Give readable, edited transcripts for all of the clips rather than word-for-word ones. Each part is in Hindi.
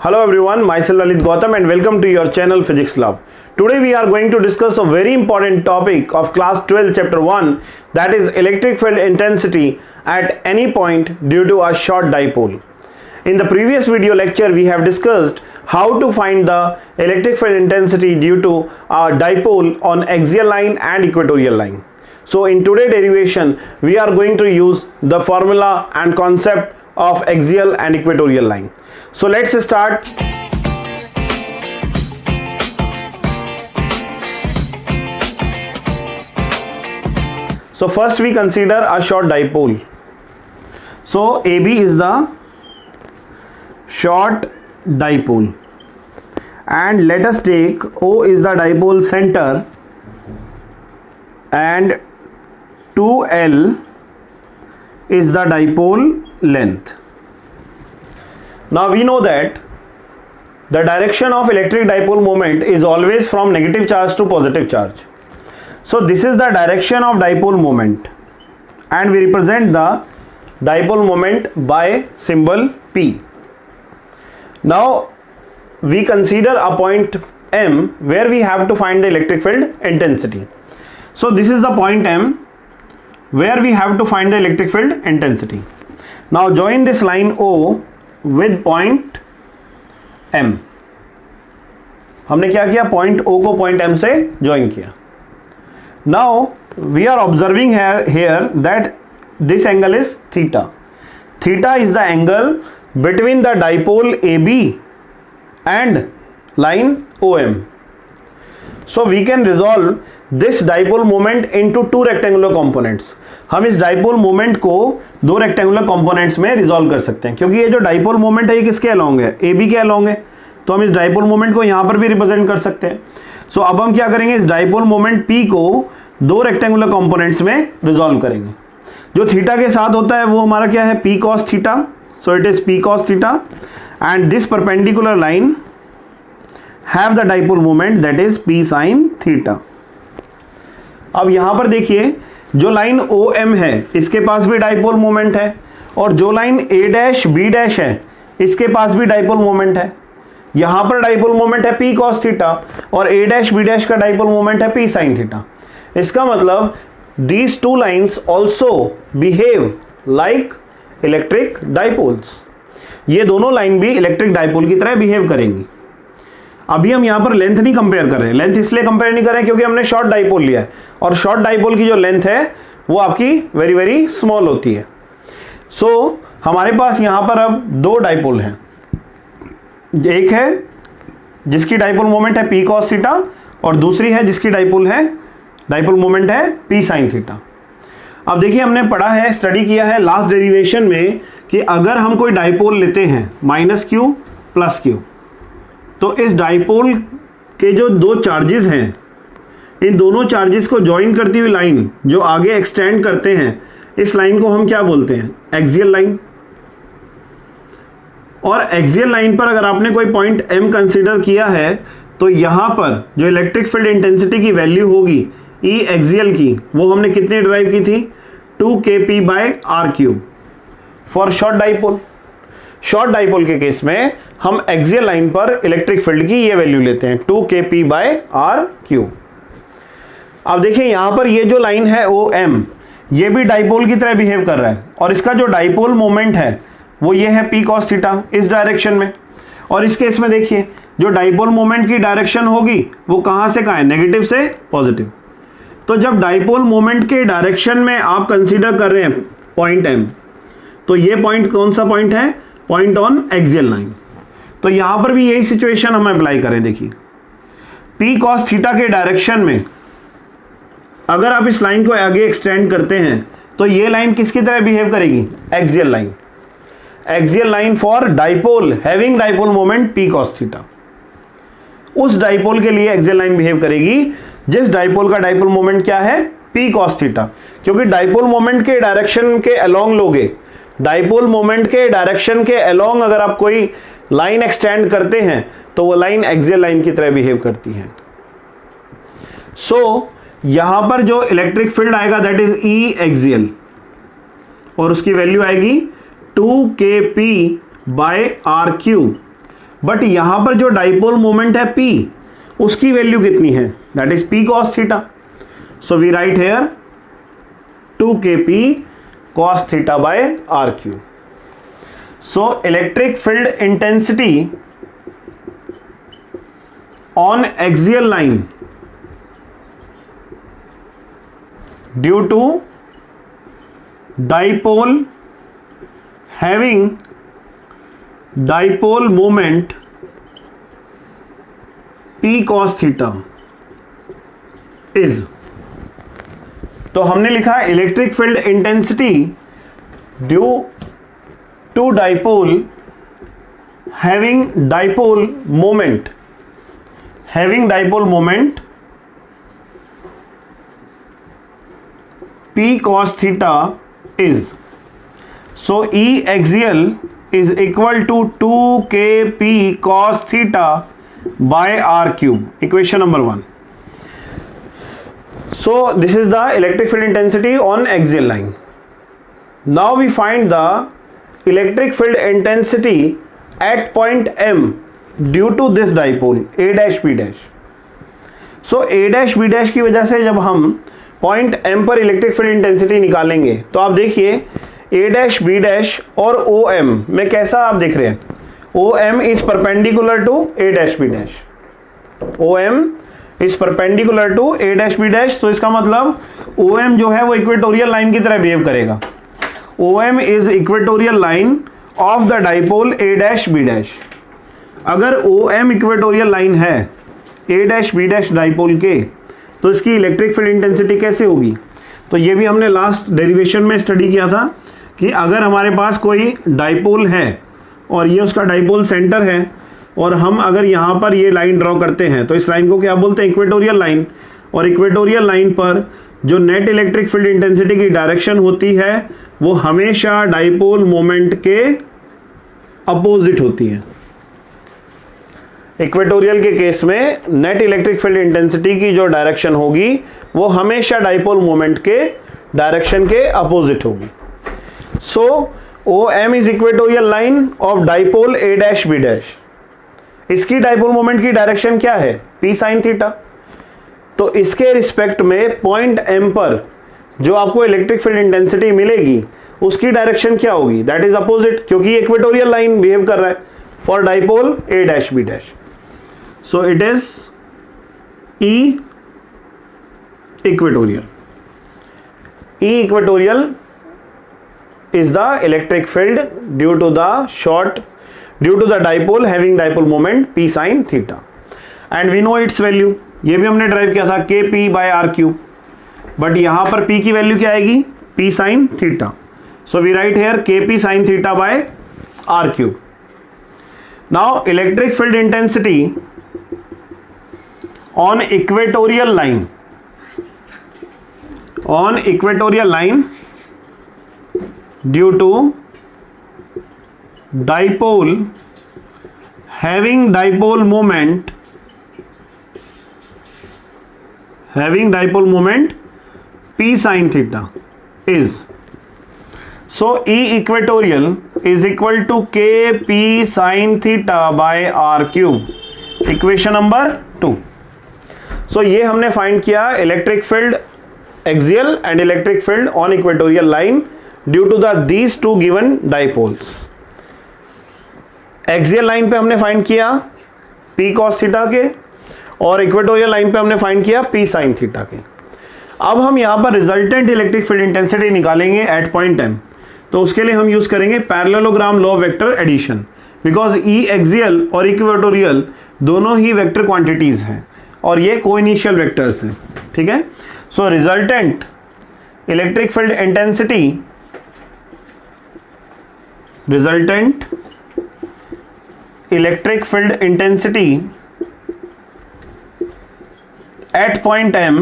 Hello everyone, myself Lalit Gautam and welcome to your channel Physics Lab. Today we are going to discuss a very important topic of class 12 chapter 1, that is electric field intensity at any point due to a short dipole. In the previous video lecture we have discussed how to find the electric field intensity due to a dipole on axial line and equatorial line. So in today's derivation we are going to use the formula and concept of axial and equatorial line. So let's start. So first we consider a short dipole. So AB is the short dipole and let us take O is the dipole center and 2L is the dipole length. Now we know that the direction of electric dipole moment is always from negative charge to positive charge. So this is the direction of dipole moment and we represent the dipole moment by symbol P. Now we consider a point M where we have to find the electric field intensity. So this is the point M where we have to find the electric field intensity. Now join this line O with point M. हमने क्या किया, पॉइंट O को पॉइंट M से ज्वाइन किया. Now we are observing here that this angle is theta. Theta is the angle between the dipole AB and line OM. So we can resolve this dipole moment into two rectangular components. हम इस डाइपोल मोमेंट को दो रेक्टेंगुलर कंपोनेंट्स में रिजॉल्व कर सकते हैं, क्योंकि ये जो डाइपोल मोमेंट है ये किसके अलोंग है, AB के अलोंग है, तो हम इस डाइपोल मोमेंट को यहाँ पर भी रिप्रेजेंट कर सकते हैं. सो अब हम क्या करेंगे, इस डाइपोल मोमेंट P को दो रेक्टेंगुलर कंपोनेंट्स में रिजॉल्व करेंगे. जो थीटा के साथ होता है वो हमारा क्या है, P cos theta. So it is P cos theta and this perpendicular line have the dipole moment that is P sin theta. अब यहाँ पर देखिए जो लाइन OM है इसके पास भी डाइपोल मोमेंट है और जो लाइन A' B' है इसके पास भी डाइपोल मोमेंट है. यहाँ पर डाइपोल मोमेंट है P cos थीटा और A' B' का डाइपोल मोमेंट है P sin थीटा. इसका मतलब these two lines also behave like electric dipoles. ये दोनों लाइन भी इलेक्ट्रिक डाइपोल की तरह बिहेव करेंगी. अभी हम यहाँ पर लेंथ नहीं कंपेयर कर रहे हैं. लेंथ इसलिए कंपेयर नहीं कर रहे हैं क्योंकि हमने शॉर्ट डाइपोल लिया है और शॉर्ट डाइपोल की जो लेंथ है वो आपकी वेरी वेरी स्मॉल होती है. सो हमारे पास यहाँ पर अब दो डाइपोल हैं. एक है जिसकी डाइपोल मोमेंट है P cos थीटा और दूसरी है जिसकी डाइपोल मोमेंट है P sin थीटा. अब देखिए हमने पढ़ा है, स्टडी किया है लास्ट डेरिवेशन में कि अगर हम कोई डाइपोल लेते हैं -q + q, तो इस डाइपोल के जो दो चार्जेस हैं इन दोनों चार्जेस को ज्वाइन करती हुई लाइन जो आगे एक्सटेंड करते हैं, इस लाइन को हम क्या बोलते हैं, एक्सियल लाइन. और एक्सियल लाइन पर अगर आपने कोई पॉइंट M कंसीडर किया है तो यहां पर जो इलेक्ट्रिक फील्ड इंटेंसिटी की वैल्यू होगी E एक्सियल की, वो हमने कितनी ड्राइव की थी, 2kp/r³ for short dipole. Short dipole के केस में हम एक्सियल लाइन पर इलेक्ट्रिक फील्ड की ये वैल्यू लेते हैं 2kp/r³. अब देखिए यहां पर ये जो लाइन है OM ये भी डाइपोल की तरह बिहेव कर रहा है और इसका जो डाइपोल मोमेंट है वो ये है P cos थीटा इस डायरेक्शन में. और इस केस में देखिए जो डाइपोल मोमेंट की डायरेक्शन होगी वो कहां से कहां है, नेगेटिव से पॉजिटिव. तो जब डाइपोल मोमेंट के डायरेक्शन में आप कंसीडर कर रहे हैं पॉइंट M, तो ये पॉइंट कौन सा पॉइंट है, पॉइंट ऑन एक्सियल लाइन. तो यहां पर भी यही सिचुएशन हम अप्लाई करें. देखिए P cos थीटा के डायरेक्शन में अगर आप इस लाइन को आगे एक्सटेंड करते हैं तो ये लाइन किसकी तरह बिहेव करेगी, axial line. Axial line for dipole having dipole moment P cos theta. उस डाइपोल के लिए एक्सियल लाइन बिहेव करेगी जिस डाइपोल का डाइपोल मोमेंट क्या है, P cos थीटा. क्योंकि डाइपोल मोमेंट के डायरेक्शन के अलोंग लोगे, डाइपोल मोमेंट के डायरेक्शन के अलोंग अगर आप कोई लाइन एक्सटेंड करते हैं तो वो लाइन एक्सियल लाइन की तरह बिहेव करती है. सो यहां पर जो इलेक्ट्रिक फील्ड आएगा दैट इज ई एक्सियल और उसकी वैल्यू आएगी 2kp/r³ बट यहां पर जो डाइपोल मोमेंट है P, उसकी वैल्यू कितनी है, that is P cos theta. So we write here 2kp cos theta by r cube. So electric field intensity on axial line due to dipole having dipole moment P cos theta is, तो हमने लिखा electric field intensity due to dipole having dipole moment P cos theta is, so E axial is equal to 2kp cos theta by r cube, equation number 1. So this is the electric field intensity on axial line. Now we find the electric field intensity at point M due to this dipole A dash B dash. So A dash B dash की वजह से जब हम पॉइंट M पर इलेक्ट्रिक फील्ड इंटेंसिटी निकालेंगे तो आप देखिए A डैश B डैश और OM में कैसा आप देख रहे हैं, OM is perpendicular to A dash B dash. OM is perpendicular to A dash B dash. तो इसका मतलब OM जो है वो इक्वेटोरियल लाइन की तरह बिहेव करेगा. OM is equatorial line of the dipole A dash B dash. अगर OM इक्वेटोरियल लाइन है A dash B dash dipole के, तो इसकी इलेक्ट्रिक फील्ड इंटेंसिटी कैसे होगी, तो ये भी हमने लास्ट डेरिवेशन में स्टडी किया था कि अगर हमारे पास कोई डाइपोल है और ये उसका डाइपोल सेंटर है और हम अगर यहाँ पर ये लाइन ड्रॉ करते हैं तो इस लाइन को क्या बोलते हैं, इक्वेटोरियल लाइन. और इक्वेटोरियल लाइन पर जो नेट इलेक्ट्रिक फील्ड इंटेंसिटी की डायरेक्शन होती है वो हमेशा डाइपोल मोमेंट के अपोजिट होती है. इक्वेटोरियल के केस में नेट इलेक्ट्रिक फील्ड इंटेंसिटी की जो डायरेक्शन होगी वो हमेशा डाइपोल मोमेंट के डायरेक्शन के अपोजिट होगी. सो OM is equatorial line of dipole A dash B dash. इसकी डाइपोल मोमेंट की डायरेक्शन क्या है, P sin थीटा. तो इसके रिस्पेक्ट में पॉइंट M पर जो आपको इलेक्ट्रिक फील्ड इंटेंसिटी मिलेगी उसकी डायरेक्शन क्या होगी, दैट इज अपोजिट, क्योंकि इक्वेटोरियल लाइन बिहेव कर रहा है for dipole A dash B dash. So it is E equatorial. E equatorial is the electric field due to the dipole having dipole moment P sin theta. And we know its value. ये भी हमने ड्राइव किया था kp by r cube. But यहाँ पर P की वैल्यू क्या आएगी, P sin theta. So we write here kp sin theta by r cube. Now electric field intensity on equatorial line due to dipole having dipole moment P sin theta is, so E equatorial is equal to kp sin theta by r cube, equation number 2. सो ये हमने फाइंड किया electric field axial and electric field on equatorial line due to these two given dipoles. Axial line पे हमने फाइंड किया P cos थीटा के और इक्वेटोरियल लाइन पे हमने फाइंड किया P sin थीटा के. अब हम यहाँ पर रिजल्टेंट इलेक्ट्रिक फील्ड इंटेंसिटी निकालेंगे एट पॉइंट M. तो उसके लिए हम यूज करेंगे parallelogram law of vector addition, because E axial और इक्वेटोरियल दोनों ही वेक्टर क्वांटिटीज हैं और ये कोइनिशियल वेक्टर्स हैं. ठीक है. So resultant electric field intensity at point M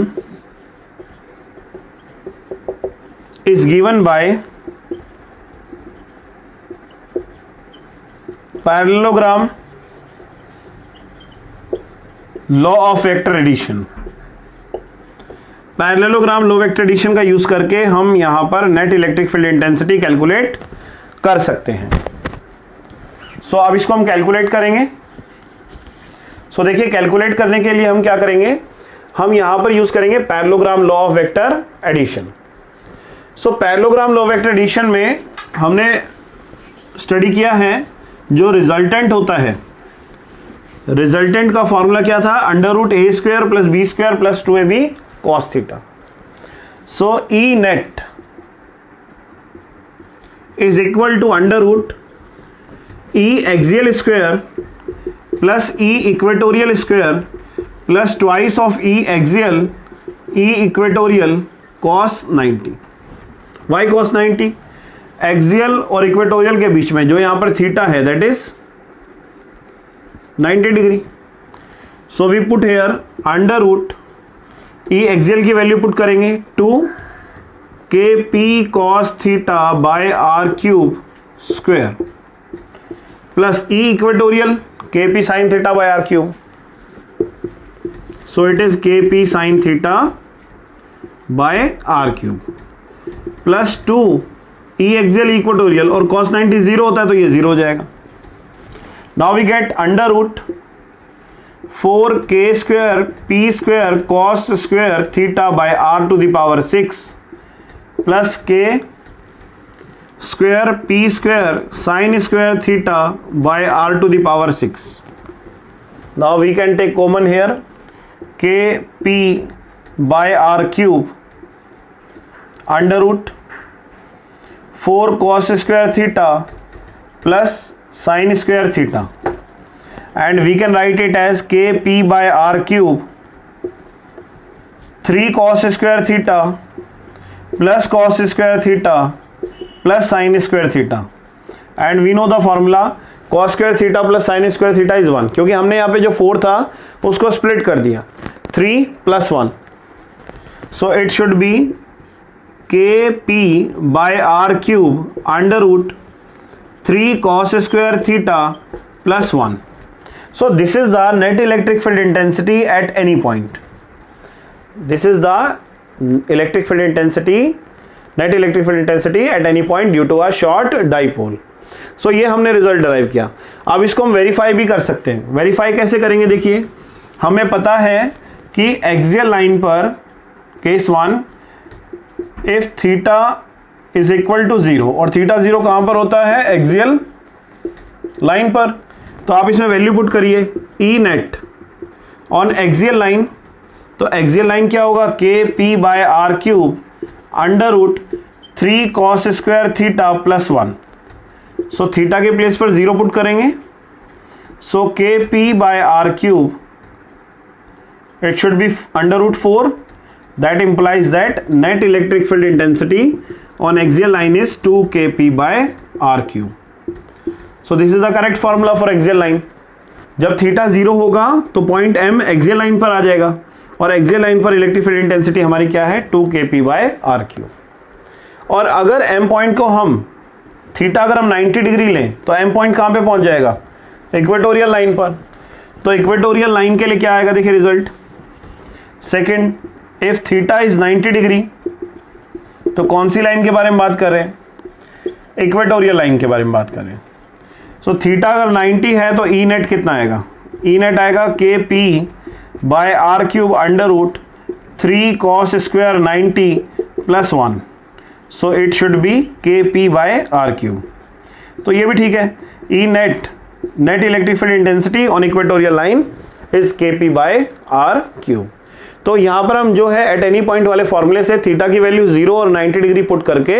is given by parallelogram law of vector addition. Parallelogram law vector addition का यूज करके हम यहां पर net electric field intensity calculate कर सकते हैं. सो अब इसको हम कैलकुलेट करेंगे. सो देखिए कैलकुलेट करने के लिए हम क्या करेंगे, हम यहां पर यूज करेंगे parallelogram law of vector addition. So parallelogram law of vector addition में हमने स्टडी किया है जो रिजल्टेंट होता है, रिजल्टेंट का फॉर्मूला क्या था, √a² + b² + 2ab cos theta. So E net is equal to √E axial square plus E equatorial square plus twice of E axial E equatorial cos 90। Why cos 90? Axial और इक्वेटोरियल के बीच में जो यहां पर थीटा है that is 90 degree. So we put here √E axial की वैल्यू पुट करेंगे 2kp cos theta by r³ plus E equatorial kp sin theta by r³। So it is kp sin theta by r³ plus 2 E axial equatorial, और cos 90 0 होता है तो ये 0 हो जाएगा। Now we get √4k² p² cos² theta by r⁶ plus k² p² sin² theta by r⁶। Now we can take common here kp bye r³ √4 cos² theta plus sin² theta, and we can write it as kp by r³ 3 cos² theta plus cos² theta plus sin² theta, and we know the formula cos² theta plus sin² theta is 1, क्योंकि हमने यहाँ पे जो 4 था उसको स्प्लिट कर दिया 3 + 1। so it should be kp by r³ √3 cos² theta plus 1। so this is the net electric field intensity at any point. This is the electric field intensity, net electric field intensity at any point due to a short dipole. so ये हमने रिजल्ट डराइव किया। अब इसको हम वेरीफाई भी कर सकते हैं। वेरीफाई कैसे करेंगे, देखिए हमें पता है कि एक्सियल लाइन पर case 1 if theta is equal to 0, और थीटा 0 कहां पर होता है, एक्सियल लाइन पर। तो आप इसमें वैल्यू पुट करिए E net on axial line. तो एक्सियल लाइन क्या होगा, kp bye r³ √3 cos² theta plus 1। So theta के प्लेस पर 0 पुट करेंगे। So kp bye r³ it should be √4। That implies that net electric field intensity on axial line is 2 kp by r³। So this is the correct formula for axial line। जब थीटा 0 होगा तो पॉइंट M एक्सियल लाइन पर आ जाएगा, और एक्सियल लाइन पर इलेक्ट्रिक फील्ड इंटेंसिटी हमारी क्या है, 2 kp by r³। और अगर M पॉइंट को हम थीटा अगर हम 90 डिग्री लें तो M पॉइंट कहाँ पे पहुंच जाएगा, इक्वेटोरियल लाइन पर। तो इक्वेटोरियल लाइन के लिए क्या आएगा, देखिए result second, if theta is 90 degree, तो कौन सी लाइन के बारे में बात कर रहे हैं, इक्वेटोरियल लाइन के बारे में बात कर रहे हैं। सो थीटा अगर 90 है तो E नेट कितना आएगा, E नेट आएगा kp bye r³ √3 cos² 90 plus 1। So it should be kp bye r³। तो ये भी ठीक है, E net electric field intensity on equatorial line is kp bye r³। तो यहाँ पर हम जो है एट एनी पॉइंट वाले फॉर्मूले से थीटा की वैल्यू 0 और 90 डिग्री पुट करके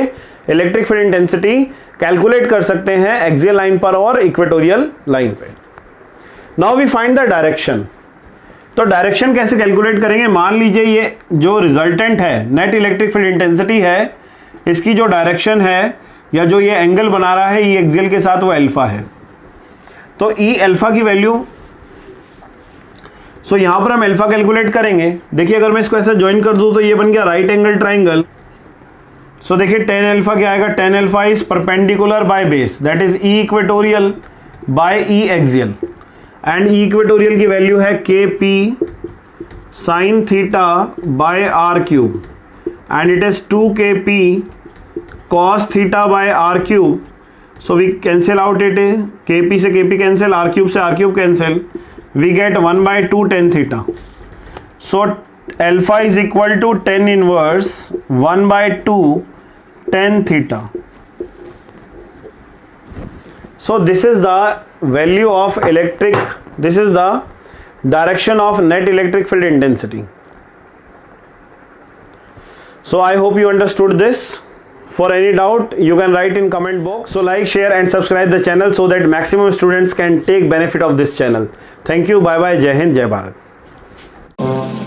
इलेक्ट्रिक फील्ड इंटेंसिटी कैलकुलेट कर सकते हैं एक्सियल लाइन पर और इक्वेटोरियल लाइन पे। Now we find the direction. तो डायरेक्शन कैसे कैलकुलेट करेंगे, मान लीजिए ये जो रिजल्टेंट है नेट इलेक्ट्रिक फील्ड इंटेंसिटी है, इसकी जो डायरेक्शन है या जो ये एंगल बना रहा है ई एक्सियल के साथ वो अल्फा है। तो ई अल्फा की वैल्यू, सो यहां पर हम अल्फा कैलकुलेट करेंगे। देखिए अगर मैं इसको ऐसा ज्वाइन कर दूं तो ये बन गया राइट एंगल ट्राइंगल। सो देखिए tan अल्फा क्या आएगा, tan alpha is perpendicular by base, that is E equatorial by E axial, and E equatorial की वैल्यू है kp sin theta by r³, and it is 2 kp cos theta by r³। So we cancel out it, kp से kp कैंसिल, r³ से r³ cancel, we get 1 by 2 tan theta. So alpha is equal to tan inverse 1 by 2 tan theta. So this is the value of this is the direction of net electric field intensity. So I hope you understood this. For any doubt, you can write in comment box. So like, share and subscribe the channel so that maximum students can take benefit of this channel. Thank you. Bye bye. Jai Hind, Jai Bharat.